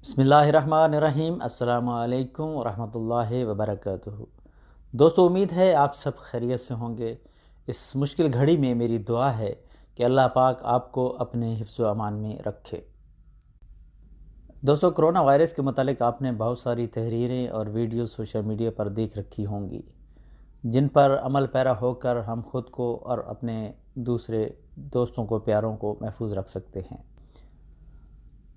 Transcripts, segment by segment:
بسم اللہ الرحمن الرحیم۔ السلام علیکم ورحمۃ اللہ وبرکاتہ۔ دوستو، امید ہے آپ سب خیریت سے ہوں گے۔ اس مشکل گھڑی میں میری دعا ہے کہ اللہ پاک آپ کو اپنے حفظ و امان میں رکھے۔ دوستو، کرونا وائرس کے متعلق آپ نے بہت ساری تحریریں اور ویڈیو سوشل میڈیا پر دیکھ رکھی ہوں گی، جن پر عمل پیرا ہو کر ہم خود کو اور اپنے دوسرے دوستوں کو، پیاروں کو محفوظ رکھ سکتے ہیں۔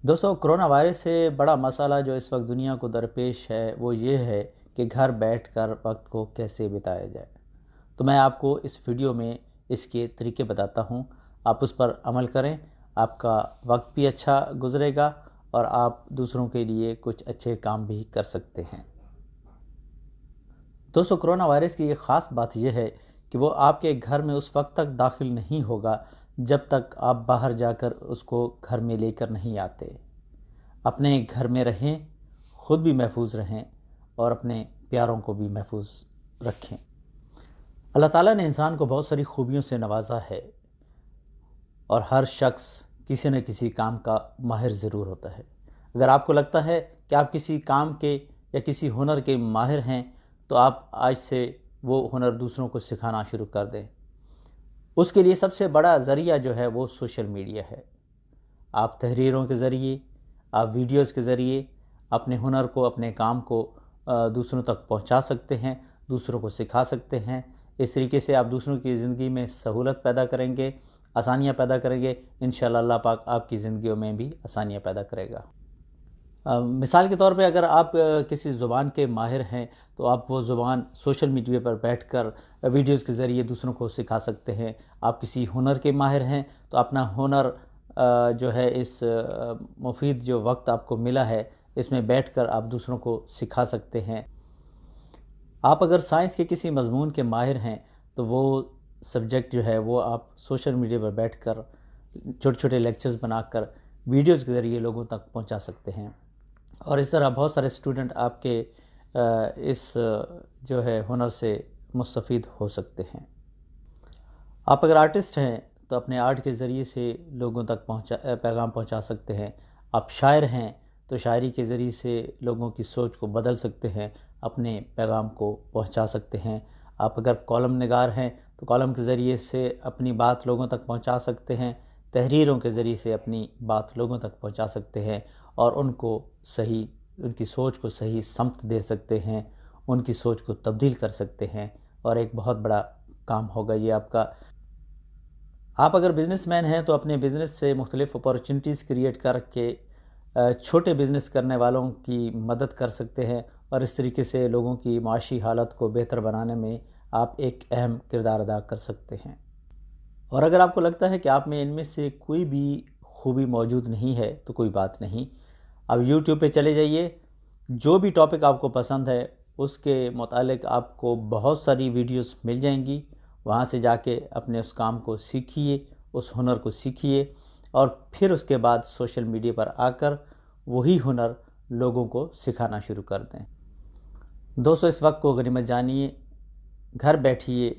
دوستو، کرونا وائرس سے بڑا مسئلہ جو اس وقت دنیا کو درپیش ہے وہ یہ ہے کہ گھر بیٹھ کر وقت کو کیسے بتایا جائے۔ تو میں آپ کو اس ویڈیو میں اس کے طریقے بتاتا ہوں، آپ اس پر عمل کریں، آپ کا وقت بھی اچھا گزرے گا اور آپ دوسروں کے لیے کچھ اچھے کام بھی کر سکتے ہیں۔ دوستو، کرونا وائرس کی ایک خاص بات یہ ہے کہ وہ آپ کے گھر میں اس وقت تک داخل نہیں ہوگا جب تک آپ باہر جا کر اس کو گھر میں لے کر نہیں آتے۔ اپنے گھر میں رہیں، خود بھی محفوظ رہیں اور اپنے پیاروں کو بھی محفوظ رکھیں۔ اللہ تعالیٰ نے انسان کو بہت ساری خوبیوں سے نوازا ہے اور ہر شخص کسی نہ کسی کام کا ماہر ضرور ہوتا ہے۔ اگر آپ کو لگتا ہے کہ آپ کسی کام کے یا کسی ہنر کے ماہر ہیں تو آپ آج سے وہ ہنر دوسروں کو سکھانا شروع کر دیں۔ اس کے لیے سب سے بڑا ذریعہ جو ہے وہ سوشل میڈیا ہے۔ آپ تحریروں کے ذریعے، آپ ویڈیوز کے ذریعے اپنے ہنر کو، اپنے کام کو دوسروں تک پہنچا سکتے ہیں، دوسروں کو سکھا سکتے ہیں۔ اس طریقے سے آپ دوسروں کی زندگی میں سہولت پیدا کریں گے، آسانیاں پیدا کریں گے۔ انشاءاللہ اللہ پاک آپ کی زندگیوں میں بھی آسانیاں پیدا کرے گا۔ مثال کے طور پہ اگر آپ کسی زبان کے ماہر ہیں تو آپ وہ زبان سوشل میڈیا پر بیٹھ کر ویڈیوز کے ذریعے دوسروں کو سکھا سکتے ہیں۔ آپ کسی ہنر کے ماہر ہیں تو اپنا ہنر جو ہے اس مفید جو وقت آپ کو ملا ہے اس میں بیٹھ کر آپ دوسروں کو سکھا سکتے ہیں۔ آپ اگر سائنس کے کسی مضمون کے ماہر ہیں تو وہ سبجیکٹ جو ہے وہ آپ سوشل میڈیا پر بیٹھ کر چھوٹے چھوٹے لیکچرز بنا کر ویڈیوز کے ذریعے لوگوں تک پہنچا سکتے ہیں، اور اس طرح بہت سارے اسٹوڈنٹ آپ کے اس جو ہے ہنر سے مستفید ہو سکتے ہیں۔ آپ اگر آرٹسٹ ہیں تو اپنے آرٹ کے ذریعے سے لوگوں تک پیغام پہنچا سکتے ہیں۔ آپ شاعر ہیں تو شاعری کے ذریعے سے لوگوں کی سوچ کو بدل سکتے ہیں، اپنے پیغام کو پہنچا سکتے ہیں۔ آپ اگر کالم نگار ہیں تو کالم کے ذریعے سے اپنی بات لوگوں تک پہنچا سکتے ہیں، تحریروں کے ذریعے سے اپنی بات لوگوں تک پہنچا سکتے ہیں اور ان کی سوچ کو صحیح سمت دے سکتے ہیں، ان کی سوچ کو تبدیل کر سکتے ہیں، اور ایک بہت بڑا کام ہوگا یہ آپ کا۔ آپ اگر بزنس مین ہیں تو اپنے بزنس سے مختلف اپارچونٹیز کریٹ کر کے چھوٹے بزنس کرنے والوں کی مدد کر سکتے ہیں، اور اس طریقے سے لوگوں کی معاشی حالت کو بہتر بنانے میں آپ ایک اہم کردار ادا کر سکتے ہیں۔ اور اگر آپ کو لگتا ہے کہ آپ میں ان میں سے کوئی بھی خوبی موجود نہیں ہے تو کوئی بات نہیں، آپ یوٹیوب پہ چلے جائیے، جو بھی ٹاپک آپ کو پسند ہے اس کے متعلق آپ کو بہت ساری ویڈیوز مل جائیں گی۔ وہاں سے جا کے اپنے اس کام کو سیکھیے، اس ہنر کو سیکھیے، اور پھر اس کے بعد سوشل میڈیا پر آ کر وہی ہنر لوگوں کو سکھانا شروع کر دیں۔ دوستو، اس وقت کو غنیمت جانیے، گھر بیٹھیے،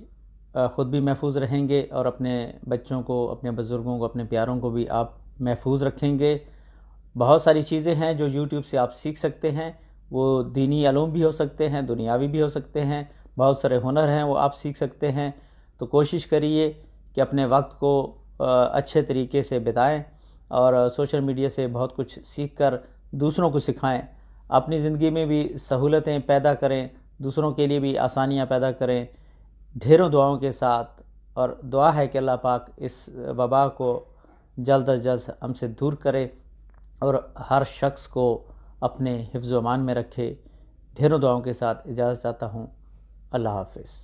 خود بھی محفوظ رہیں گے اور اپنے بچوں کو، اپنے بزرگوں کو، اپنے پیاروں کو بھی آپ محفوظ رکھیں گے۔ بہت ساری چیزیں ہیں جو یوٹیوب سے آپ سیکھ سکتے ہیں، وہ دینی علوم بھی ہو سکتے ہیں، دنیاوی بھی ہو سکتے ہیں، بہت سارے ہنر ہیں وہ آپ سیکھ سکتے ہیں۔ تو کوشش کریے کہ اپنے وقت کو اچھے طریقے سے بتائیں اور سوشل میڈیا سے بہت کچھ سیکھ کر دوسروں کو سکھائیں۔ اپنی زندگی میں بھی سہولتیں پیدا کریں، دوسروں کے لیے بھی آسانیاں پیدا کریں، ڈھیروں دعاؤں کے ساتھ۔ اور دعا ہے کہ اللہ پاک اس وبا کو جلد از جلد ہم سے دور کرے اور ہر شخص کو اپنے حفظ و امان میں رکھے۔ ڈھیروں دعاؤں کے ساتھ اجازت چاہتا ہوں۔ اللہ حافظ۔